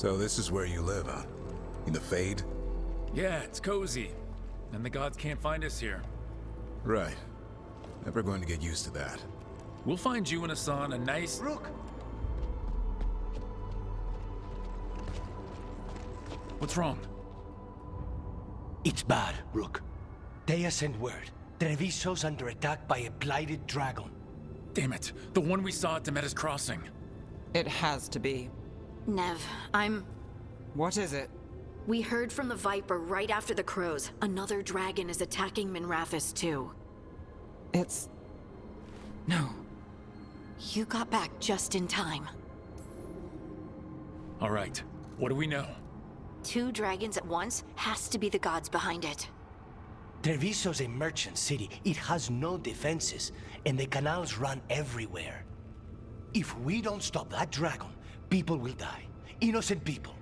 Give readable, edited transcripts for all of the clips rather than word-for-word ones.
So this is where you live, huh? In the Fade? Yeah, it's cozy. And the gods can't find us here. Right. Never going to get used to that. We'll find you and Hassan a nice... Rook! What's wrong? It's bad, Rook. Dea sent word. Treviso's under attack by a blighted dragon. Damn it. The one we saw at Demeter's Crossing. It has to be. Nev, What is it? We heard from the Viper right after the crows. Another dragon is attacking Minrathous too. It's... No. You got back just in time. All right. What do we know? 2 dragons at once has to be the gods behind it. Treviso's a merchant city. It has no defenses, and the canals run everywhere. If we don't stop that dragon, people will die. Innocent people.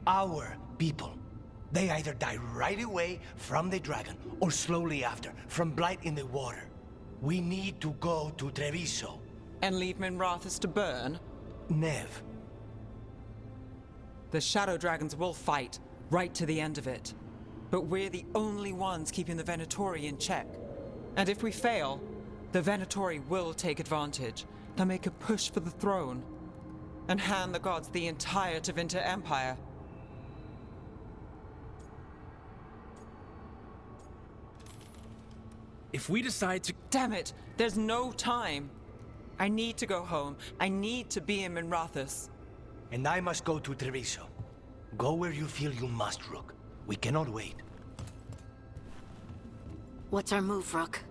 Our people. They either die right away from the dragon, or slowly after, from blight in the water. We need to go to Treviso. And leave Minrathous to burn? Nev. The Shadow Dragons will fight, right to the end of it. But we're the only ones keeping the Venatori in check. And if we fail, the Venatori will take advantage. They'll make a push for the throne. And hand the gods the entire Tevinter Empire. If we decide to... Damn it! There's no time! I need to go home. I need to be in Minrathous. And I must go to Treviso. Go where you feel you must, Rook. We cannot wait. What's our move, Rook?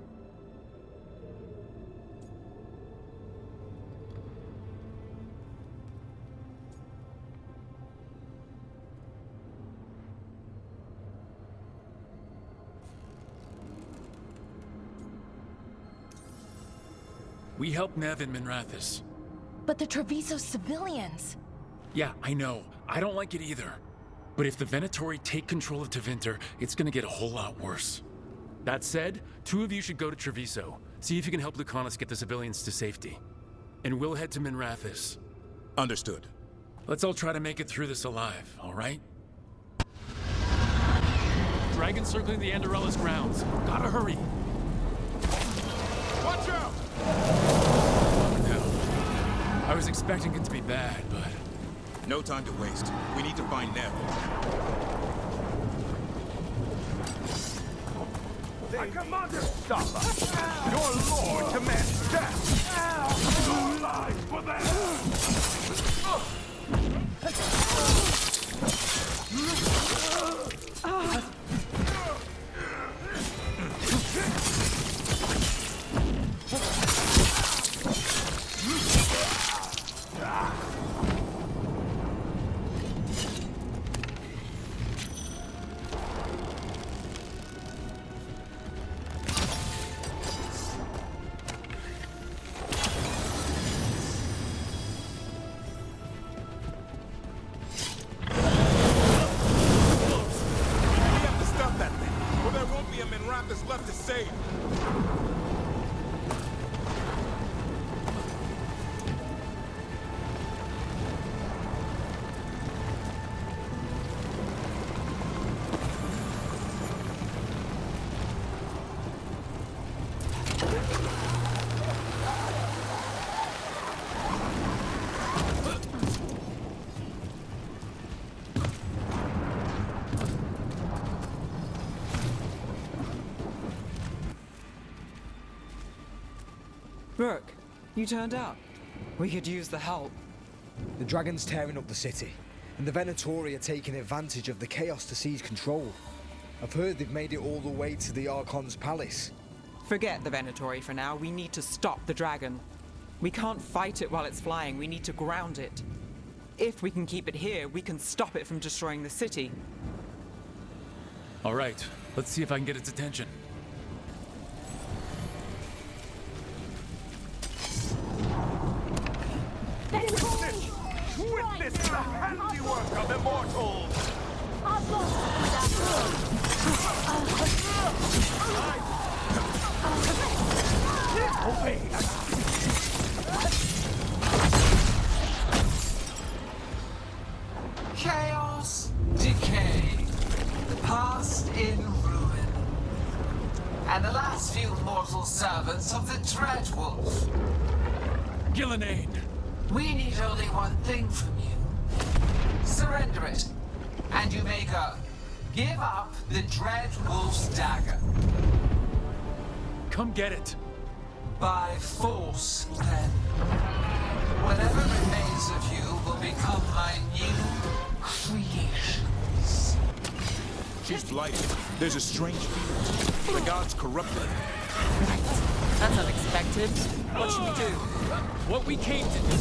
We help Nev in Minrathous. But the Treviso civilians... Yeah, I know. I don't like it either. But if the Venatori take control of Tevinter, it's gonna get a whole lot worse. That said, 2 of you should go to Treviso. See if you can help Lucanus get the civilians to safety. And we'll head to Minrathous. Understood. Let's all try to make it through this alive, all right? Dragon circling the Anderella's grounds. Gotta hurry. Watch out! No. I was expecting it to be bad, but... No time to waste. We need to find Nev. I command you, stop us! Your lord commands death! No life for left to save. Brooke, you turned up. We could use the help. The dragon's tearing up the city, and the Venatori are taking advantage of the chaos to seize control. I've heard they've made it all the way to the Archon's palace. Forget the Venatori for now. We need to stop the dragon. We can't fight it while it's flying. We need to ground it. If we can keep it here, we can stop it from destroying the city. All right, let's see if I can get its attention. Witness the handiwork of immortals! Obey us! and the last few mortal servants of the Dreadwolf. Gillenane! We need only one thing from you. Surrender it, and you may go. Give up the Dreadwolf's dagger. Come get it! By force, then. Whatever remains of you will become my new creations. She's blighted. There's a stranger. The gods corrupted her. That's unexpected. What should we do? What we came to do!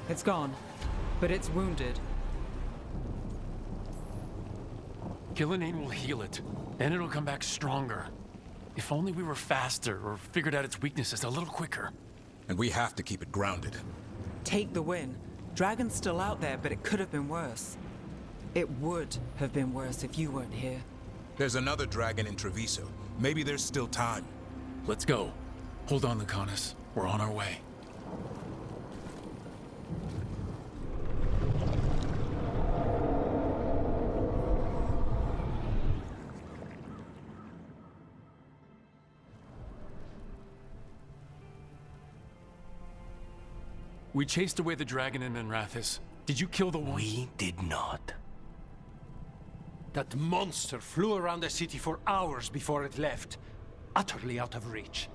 It's gone, but it's wounded. Gillenane will heal it. Then it'll come back stronger. If only we were faster or figured out its weaknesses a little quicker. And we have to keep it grounded. Take the win. Dragon's still out there, but it could have been worse. It would have been worse if you weren't here. There's another dragon in Treviso. Maybe there's still time. Let's go. Hold on, Lucanus. We're on our way. We chased away the dragon in Minrathous. Did you kill the one? We did not. That monster flew around the city for hours before it left, utterly out of reach.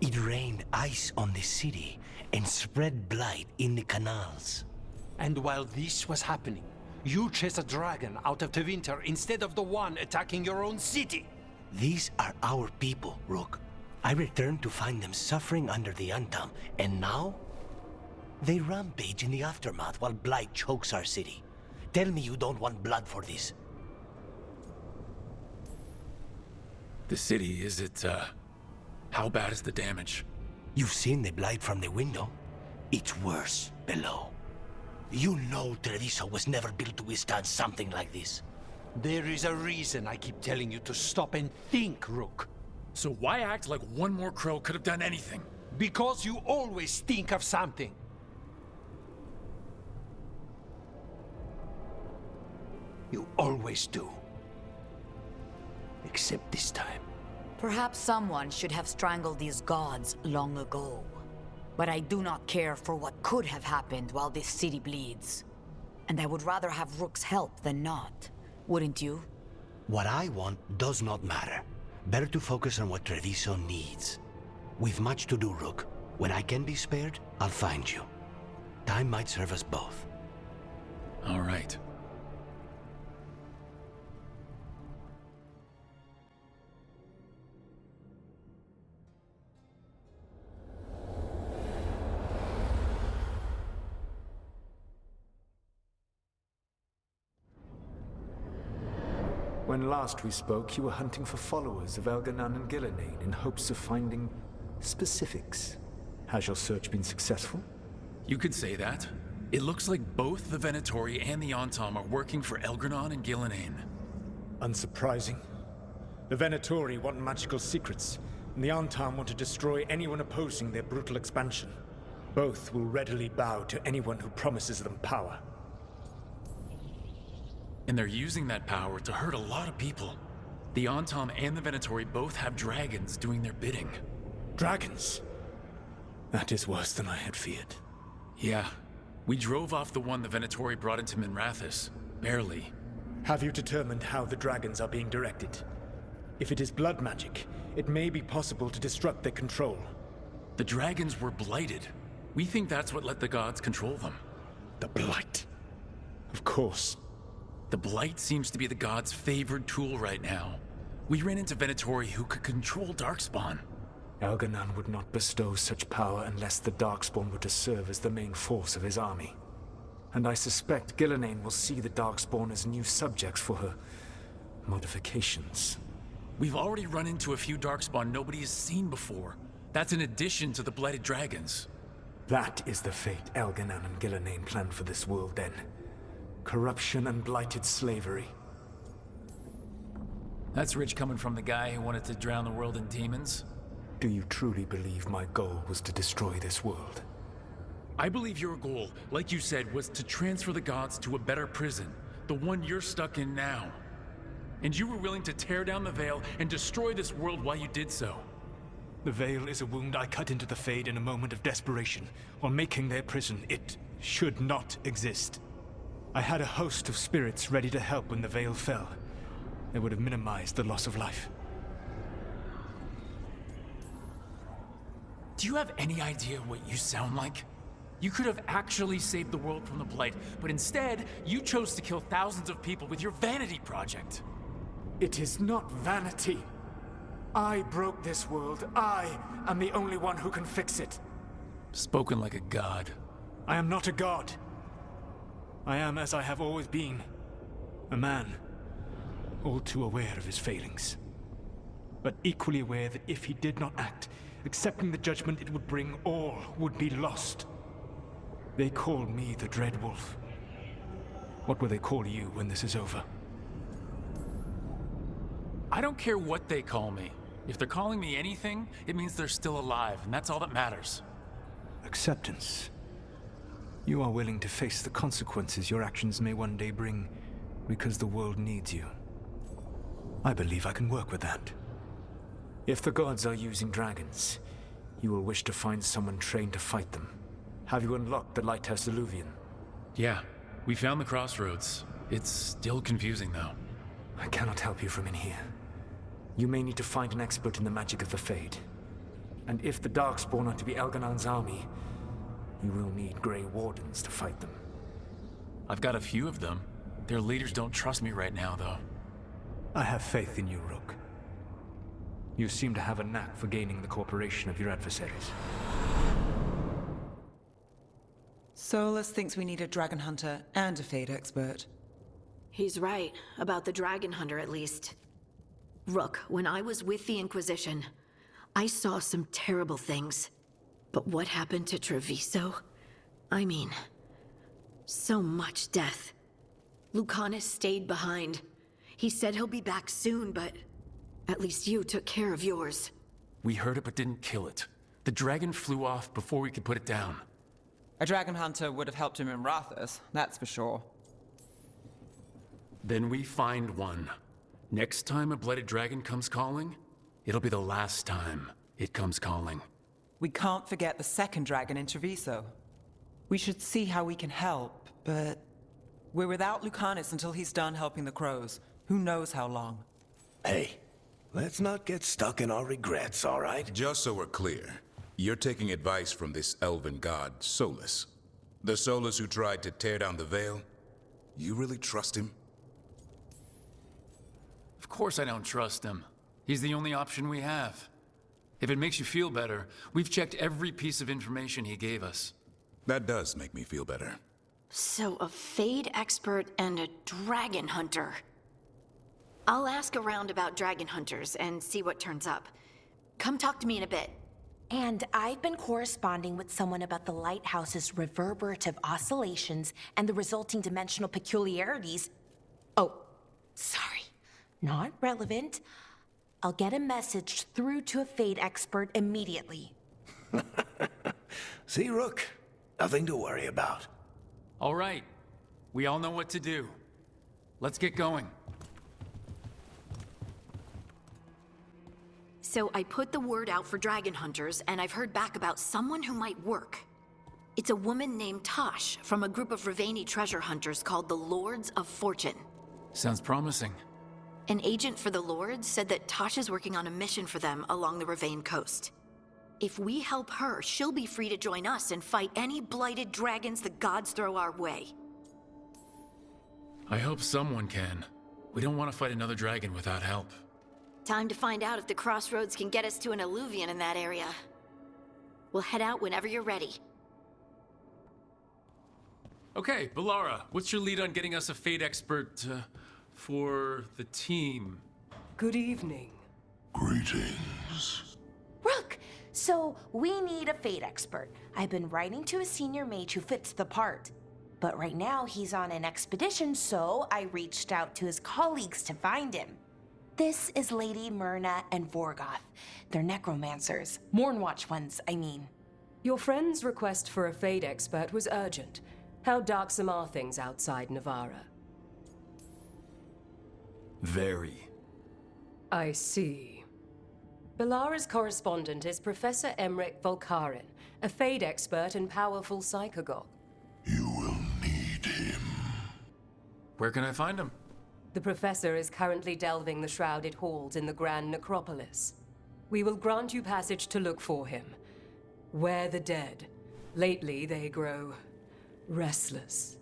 It rained ice on the city and spread blight in the canals. And while this was happening, you chased a dragon out of Tevinter instead of the one attacking your own city. These are our people, Rook. I returned to find them suffering under the Untom, and now? They rampage in the aftermath while blight chokes our city. Tell me you don't want blood for this. The city, is it, how bad is the damage? You've seen the blight from the window. It's worse below. You know Treviso was never built to withstand something like this. There is a reason I keep telling you to stop and think, Rook. So why act like one more crow could have done anything? Because you always think of something. You always do. Except this time. Perhaps someone should have strangled these gods long ago. But I do not care for what could have happened while this city bleeds. And I would rather have Rook's help than not. Wouldn't you? What I want does not matter. Better to focus on what Treviso needs. We've much to do, Rook. When I can be spared, I'll find you. Time might serve us both. All right. When last we spoke, you were hunting for followers of Elganon and Gillenane in hopes of finding specifics. Has your search been successful? You could say that. It looks like both the Venatori and the Antom are working for Elganon and Gillenane. Unsurprising. The Venatori want magical secrets, and the Antom want to destroy anyone opposing their brutal expansion. Both will readily bow to anyone who promises them power. And they're using that power to hurt a lot of people. The Antom and the Venatori both have dragons doing their bidding. Dragons? That is worse than I had feared. Yeah. We drove off the one the Venatori brought into Minrathous. Barely. Have you determined how the dragons are being directed? If it is blood magic, it may be possible to disrupt their control. The dragons were blighted. We think that's what let the gods control them. The Blight? Of course. The Blight seems to be the gods' favored tool right now. We ran into Venatori who could control Darkspawn. Elganon would not bestow such power unless the Darkspawn were to serve as the main force of his army. And I suspect Gillenane will see the Darkspawn as new subjects for her modifications. We've already run into a few Darkspawn nobody has seen before. That's in addition to the Blighted Dragons. That is the fate Elganon and Gillenane planned for this world then. Corruption and blighted slavery. That's rich coming from the guy who wanted to drown the world in demons. Do you truly believe my goal was to destroy this world? I believe your goal, like you said, was to transfer the gods to a better prison. The one you're stuck in now. And you were willing to tear down the Veil and destroy this world while you did so. The Veil is a wound I cut into the Fade in a moment of desperation, while making their prison. It should not exist. I had a host of spirits ready to help when the Veil fell. They would have minimized the loss of life. Do you have any idea what you sound like? You could have actually saved the world from the Blight, but instead, you chose to kill thousands of people with your vanity project. It is not vanity. I broke this world. I am the only one who can fix it. Spoken like a god. I am not a god. I am as I have always been. A man. All too aware of his failings. But equally aware that if he did not act, accepting the judgment it would bring, all would be lost. They call me the Dread Wolf. What will they call you when this is over? I don't care what they call me. If they're calling me anything, it means they're still alive, and that's all that matters. Acceptance. You are willing to face the consequences your actions may one day bring, because the world needs you. I believe I can work with that. If the gods are using dragons, you will wish to find someone trained to fight them. Have you unlocked the Lighthouse Illuvian? Yeah, we found the crossroads. It's still confusing, though. I cannot help you from in here. You may need to find an expert in the magic of the Fade. And if the Darkspawn are to be Elganon's army, you will need Grey Wardens to fight them. I've got a few of them. Their leaders don't trust me right now, though. I have faith in you, Rook. You seem to have a knack for gaining the cooperation of your adversaries. Solus thinks we need a dragon hunter and a Fade expert. He's right, about the dragon hunter at least. Rook, when I was with the Inquisition, I saw some terrible things. But what happened to Treviso? I mean, so much death. Lucanus stayed behind. He said he'll be back soon, but at least you took care of yours. We heard it but didn't kill it. The dragon flew off before we could put it down. A dragon hunter would have helped him in Rathus, that's for sure. Then we find one. Next time a blooded dragon comes calling, it'll be the last time it comes calling. We can't forget the second dragon in Treviso. We should see how we can help, but we're without Lucanus until he's done helping the crows. Who knows how long? Hey, let's not get stuck in our regrets, all right? Just so we're clear, you're taking advice from this elven god, Solus. The Solus who tried to tear down the Veil? You really trust him? Of course I don't trust him. He's the only option we have. If it makes you feel better, we've checked every piece of information he gave us. That does make me feel better. So a Fade expert and a dragon hunter. I'll ask around about dragon hunters and see what turns up. Come talk to me in a bit. And I've been corresponding with someone about the lighthouse's reverberative oscillations and the resulting dimensional peculiarities. Oh, sorry. Not relevant. I'll get a message through to a fate expert immediately. See, Rook? Nothing to worry about. All right. We all know what to do. Let's get going. So I put the word out for dragon hunters, and I've heard back about someone who might work. It's a woman named Tosh from a group of Ravani treasure hunters called the Lords of Fortune. Sounds promising. An agent for the Lords said that Tosh is working on a mission for them along the Ravane coast. If we help her, she'll be free to join us and fight any blighted dragons the gods throw our way. I hope someone can. We don't want to fight another dragon without help. Time to find out if the crossroads can get us to an alluvion in that area. We'll head out whenever you're ready. Okay, Bellara, what's your lead on getting us a fate expert for the team? Good evening. Greetings. Rook! So, we need a fate expert. I've been writing to a senior mage who fits the part. But right now, he's on an expedition, so I reached out to his colleagues to find him. This is Lady Myrna and Vorgoth. They're necromancers. Mournwatch ones, I mean. Your friend's request for a fate expert was urgent. How darksome are things outside Navarra? Very. I see. Bellara's correspondent is Professor Emmerich Volkaren, a fate expert and powerful psychagogue. You will need him. Where can I find him? The professor is currently delving the shrouded halls in the Grand Necropolis. We will grant you passage to look for him. Where the dead. Lately, they grow restless.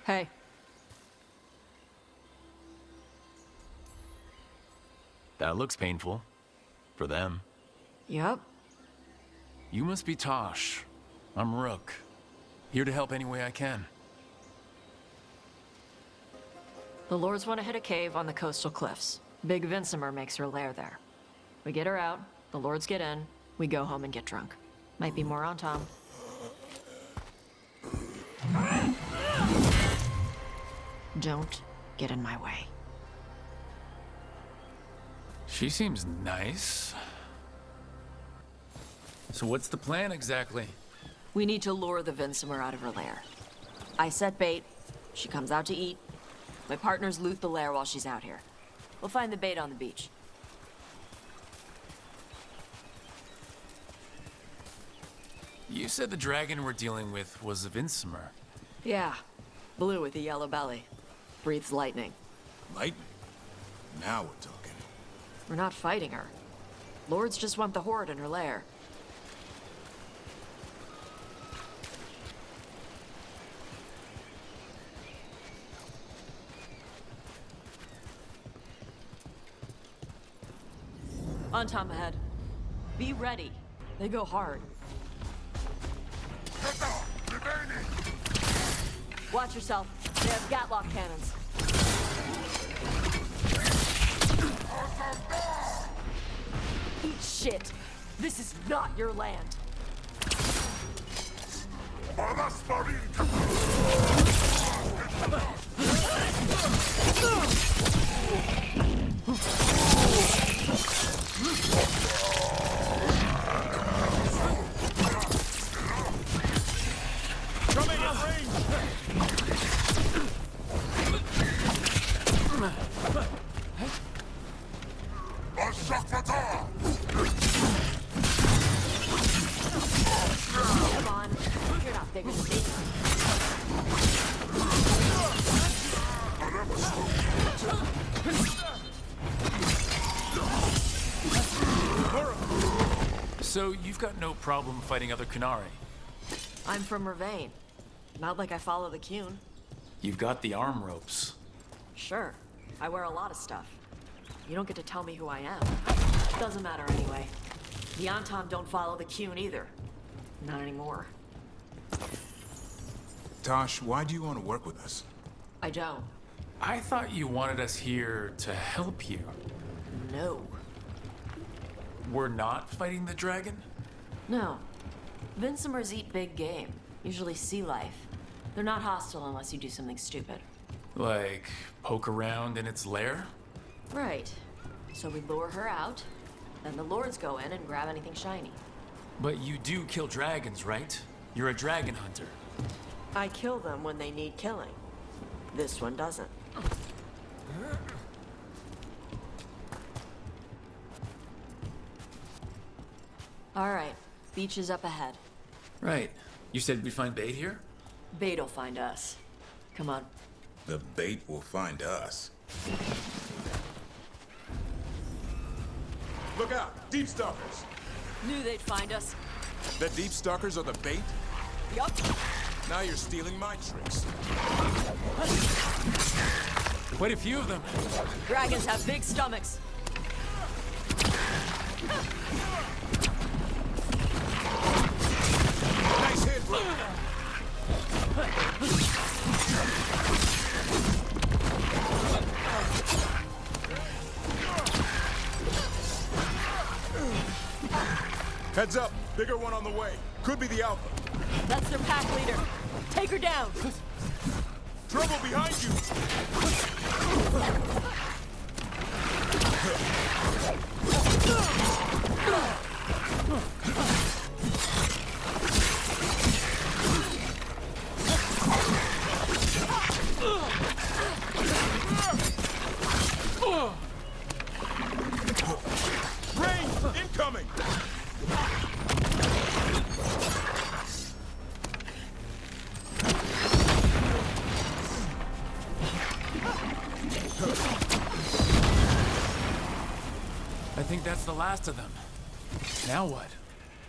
Hey. That looks painful. For them. Yep. You must be Tosh. I'm Rook. Here to help any way I can. The Lords want to hit a cave on the coastal cliffs. Big Vincimer makes her lair there. We get her out, the Lords get in, we go home and get drunk. Might be more on Tom. Don't get in my way. She seems nice. So what's the plan exactly? We need to lure the Vincimer out of her lair. I set bait, she comes out to eat. My partners loot the lair while she's out here. We'll find the bait on the beach. You said the dragon we're dealing with was a Vincimer. Yeah, blue with a yellow belly. Breathes lightning. Lightning? Now we're talking. We're not fighting her. Lords just want the horde in her lair. On Tom ahead. Be ready. They go hard. Watch yourself. They have Gatlock cannons. Eat shit. This is not your land. Coming in range! Come on. You're not bigger than me. So you've got no problem fighting other Qunari? I'm from Ravane. Not like I follow the Qun. You've got the arm ropes. Sure, I wear a lot of stuff. You don't get to tell me who I am. Doesn't matter anyway. The Anton don't follow the Qun either. Not anymore. Tosh, why do you want to work with us? I don't. I thought you wanted us here to help you. No. We're not fighting the dragon? No. Vincimers eat big game, usually sea life. They're not hostile unless you do something stupid. Like, poke around in its lair? Right. So we lure her out, then the lords go in and grab anything shiny. But you do kill dragons, right? You're a dragon hunter. I kill them when they need killing. This one doesn't. All right, beach is up ahead. Right. You said we'd find bait here? Bait'll find us. Come on. The bait will find us. Look out! Deep Stalkers! Knew they'd find us. The Deep Stalkers are the bait? Yup. Now you're stealing my tricks. Quite a few of them. Dragons have big stomachs. Nice hit, bro. Heads up, bigger one on the way. Could be the Alpha. That's their pack leader. Take her down. Trouble behind you. Range incoming. I think that's the last of them. Now what?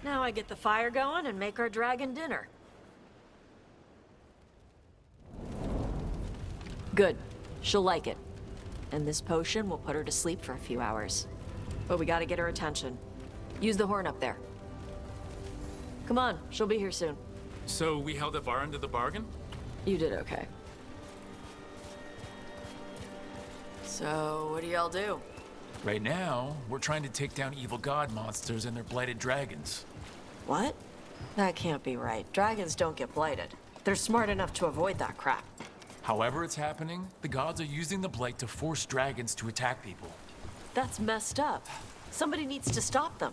Now I get the fire going and make our dragon dinner. Good. She'll like it. And this potion will put her to sleep for a few hours. But we gotta get her attention. Use the horn up there. Come on, she'll be here soon. So we held up our end of the bargain? You did okay. So, what do y'all do? Right now, we're trying to take down evil god monsters and their blighted dragons. What? That can't be right. Dragons don't get blighted. They're smart enough to avoid that crap. However it's happening, the gods are using the blight to force dragons to attack people. That's messed up. Somebody needs to stop them.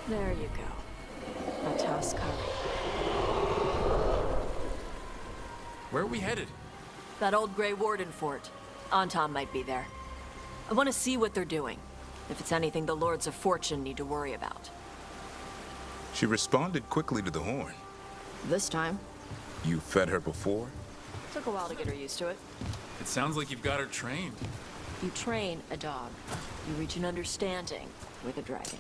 There you go. A toast curry. Where are we headed? That old Grey Warden fort. Anton might be there. I want to see what they're doing. If it's anything the Lords of Fortune need to worry about. She responded quickly to the horn. This time. You fed her before? Took a while to get her used to it. It sounds like you've got her trained. You train a dog. You reach an understanding with a dragon.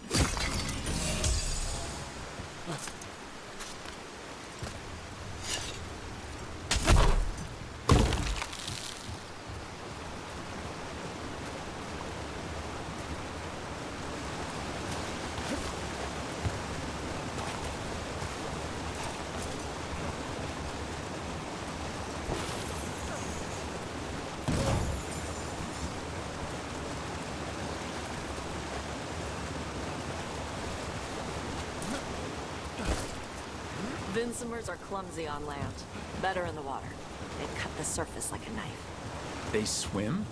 Vincimers are clumsy on land, better in the water. They cut the surface like a knife. They swim?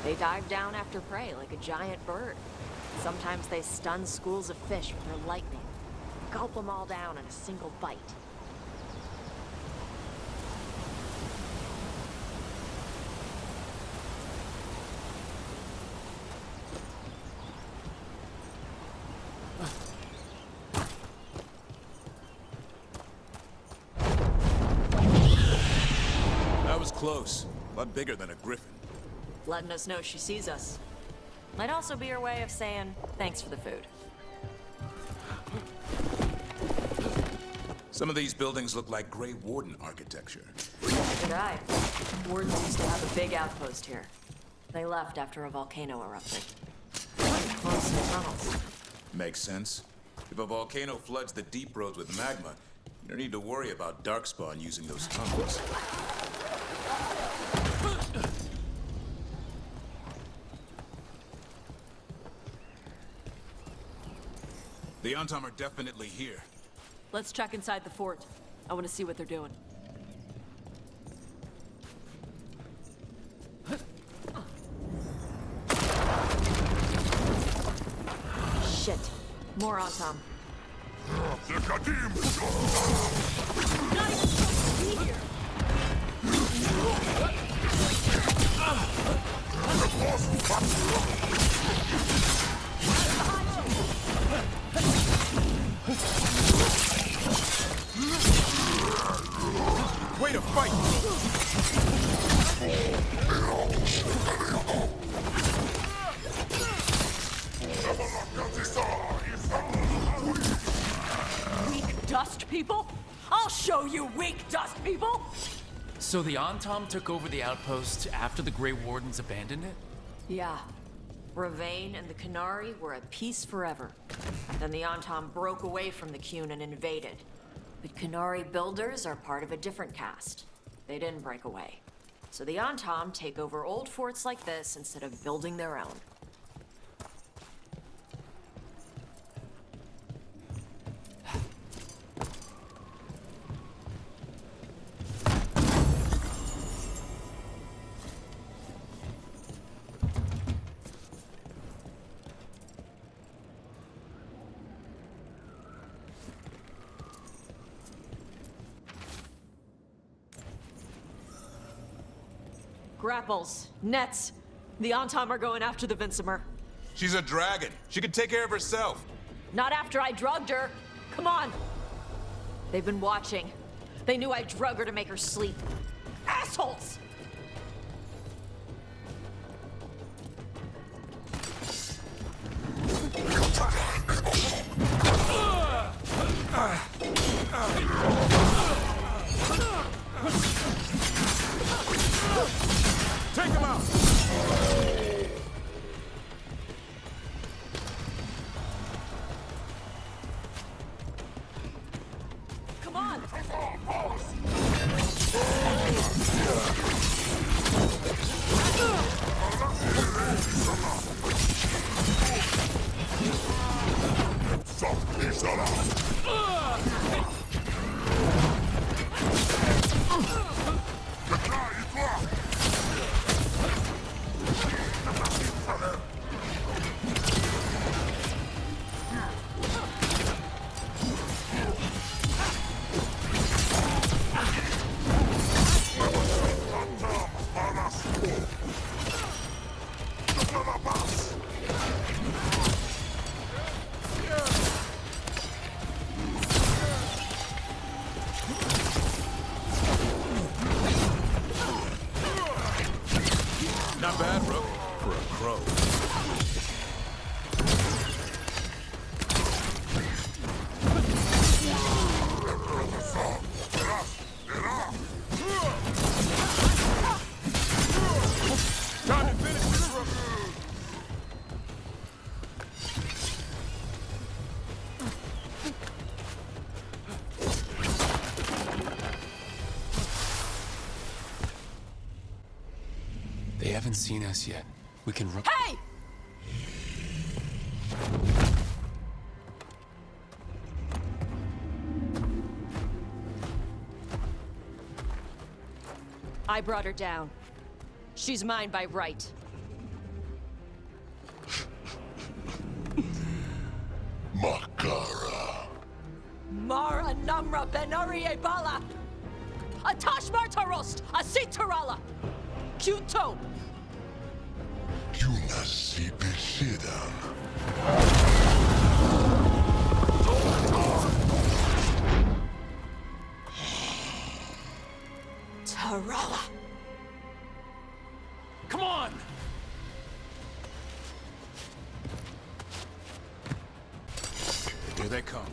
They dive down after prey like a giant bird. Sometimes they stun schools of fish with their lightning. Gulp them all down in a single bite. close. A lot bigger than a griffin. Letting us know she sees us. Might also be her way of saying thanks for the food. Some of these buildings look like Grey Warden architecture. Good eye. Wardens used to have a big outpost here. They left after a volcano erupted. Close to tunnels. Makes sense. If a volcano floods the deep roads with magma, you don't need to worry about Darkspawn using those tunnels. The Antom are definitely here. Let's check inside the fort. I want to see what they're doing. Shit. More Antom. Not even supposed to be here. Way to fight! Weak dust people? I'll show you weak dust people! So the Antom took over the outpost after the Grey Wardens abandoned it? Yeah. Ravane and the Qunari were at peace forever. Then the Antom broke away from the Qun and invaded. The Qunari builders are part of a different caste. They didn't break away. So the Antom take over old forts like this instead of building their own. Grapples, nets. The Antom are going after the Vincemer. She's a dragon. She can take care of herself. Not after I drugged her. Come on. They've been watching. They knew I drug her to make her sleep. Assholes! Take him out! Come on! Not bad, Rook, for a crow. Time to finish this, Rook. They haven't seen us yet. We can run. Hey! I brought her down. She's mine by right. Makara. Mara Namra Benari Bala! Atash Martarost! Asitarala! Kyuto! Yunasi Beshidan. Tarala! Come on! Here they come.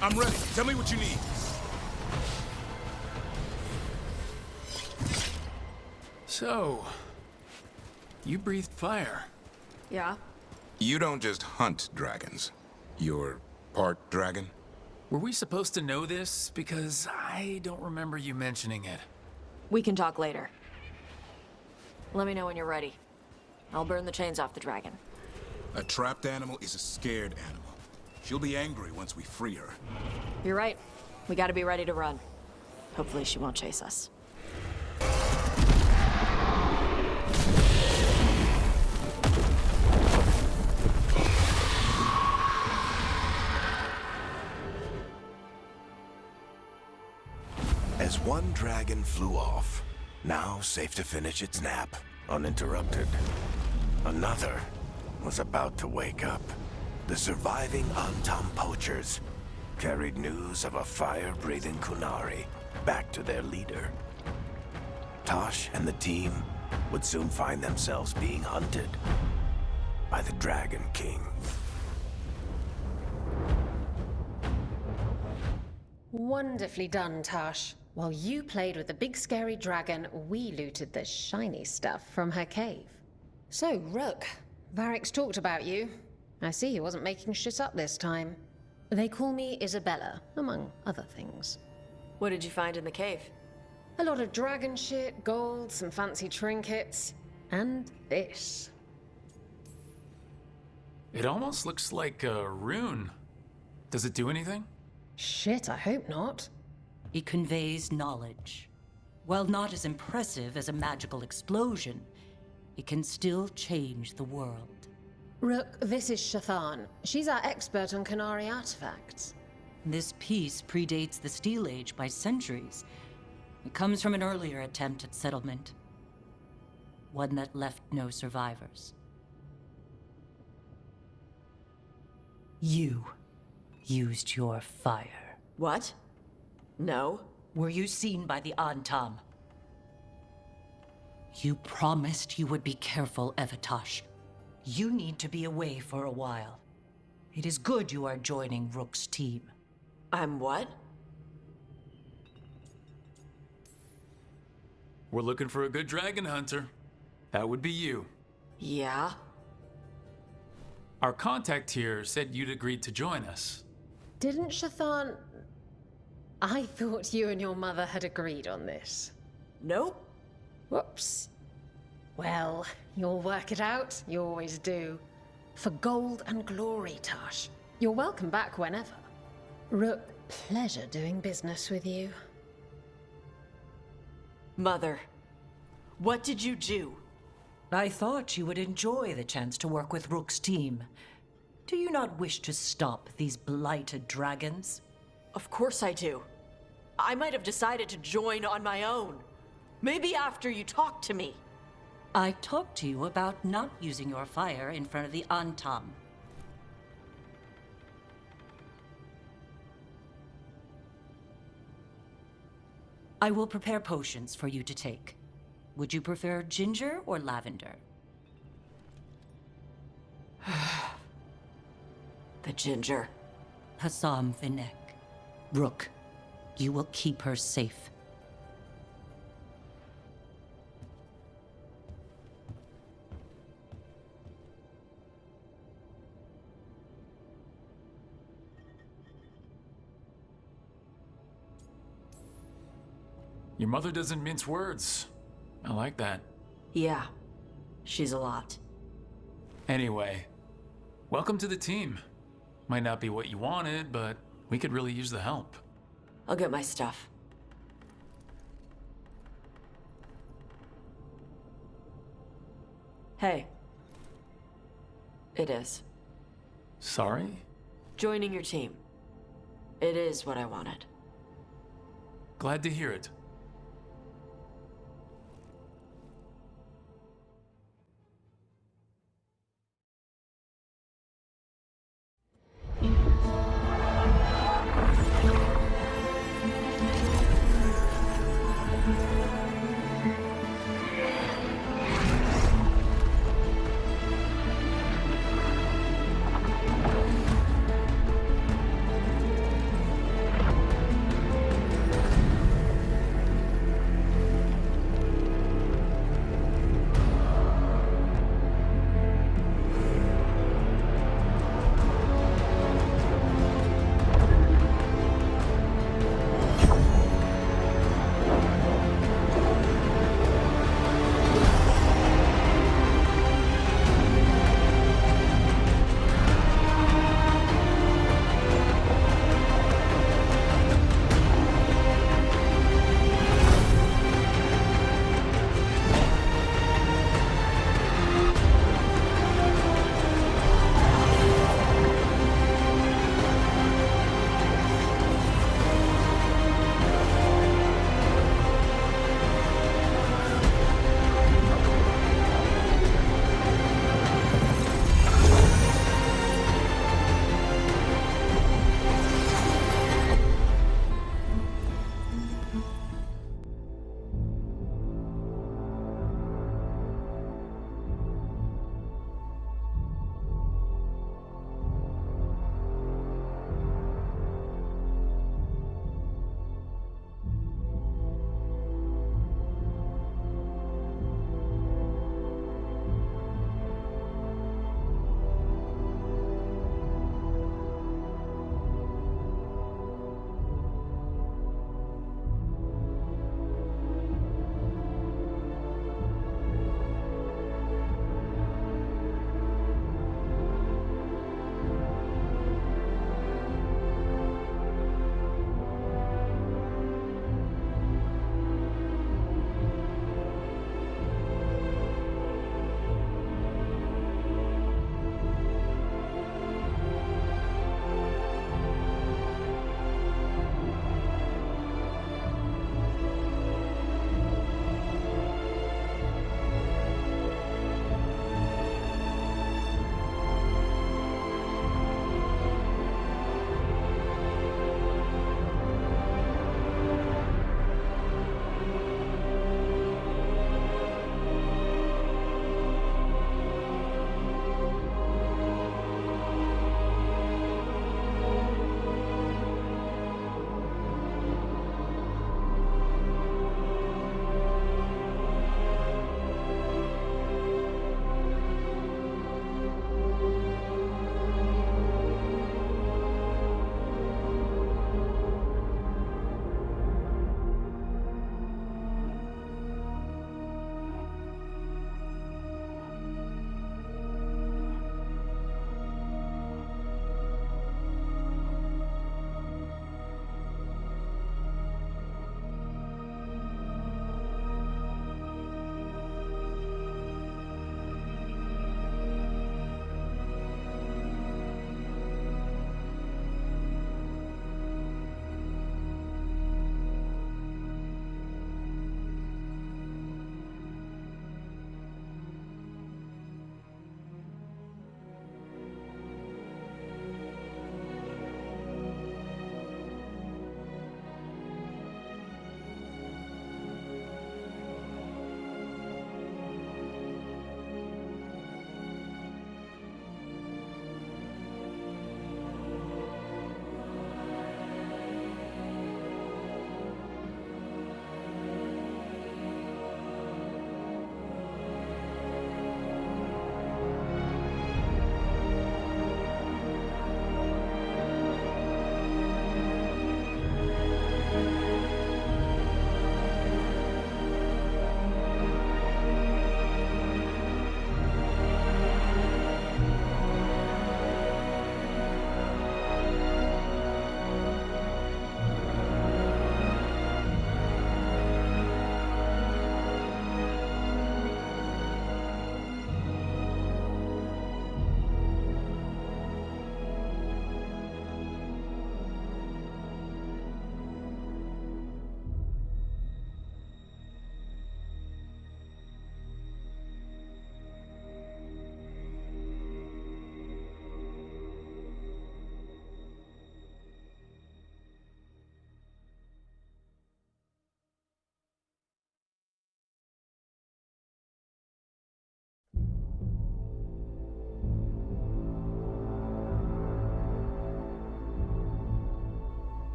I'm ready. Tell me what you need. So, you breathed fire. Yeah? You don't just hunt dragons. You're part dragon? Were we supposed to know this? Because I don't remember you mentioning it. We can talk later. Let me know when you're ready. I'll burn the chains off the dragon. A trapped animal is a scared animal. She'll be angry once we free her. You're right. We gotta be ready to run. Hopefully she won't chase us. As one dragon flew off, now safe to finish its nap, uninterrupted, another was about to wake up. The surviving Antam poachers carried news of a fire-breathing Kunari back to their leader. Tosh and the team would soon find themselves being hunted by the Dragon King. Wonderfully done, Tosh. While you played with the big scary dragon, we looted the shiny stuff from her cave. So, Rook, Varric's talked about you. I see he wasn't making shit up this time. They call me Isabella, among other things. What did you find in the cave? A lot of dragon shit, gold, some fancy trinkets, and this. It almost looks like a rune. Does it do anything? Shit, I hope not. It conveys knowledge. While not as impressive as a magical explosion, it can still change the world. Rook, this is Shathan. She's our expert on Kunari artifacts. This piece predates the Steel Age by centuries. It comes from an earlier attempt at settlement. One that left no survivors. You used your fire. What? No. Were you seen by the Antam? You promised you would be careful, Evatosh. You need to be away for a while. It is good you are joining Rook's team. I'm what? We're looking for a good dragon hunter. That would be you. Yeah? Our contact here said you'd agreed to join us. Didn't Shathan... I thought you and your mother had agreed on this. Nope. Whoops. Well, you'll work it out. You always do. For gold and glory, Tosh. You're welcome back whenever. Rook, pleasure doing business with you. Mother, what did you do? I thought you would enjoy the chance to work with Rook's team. Do you not wish to stop these blighted dragons? Of course I do. I might have decided to join on my own. Maybe after you talked to me. I talked to you about not using your fire in front of the Antam. I will prepare potions for you to take. Would you prefer ginger or lavender? The ginger. Hassam Vinek. Rook, you will keep her safe. Your mother doesn't mince words. I like that. Yeah, she's a lot. Anyway, welcome to the team. Might not be what you wanted, but We could really use the help. I'll get my stuff. Hey. It is. Sorry? Joining your team. It is what I wanted. Glad to hear it.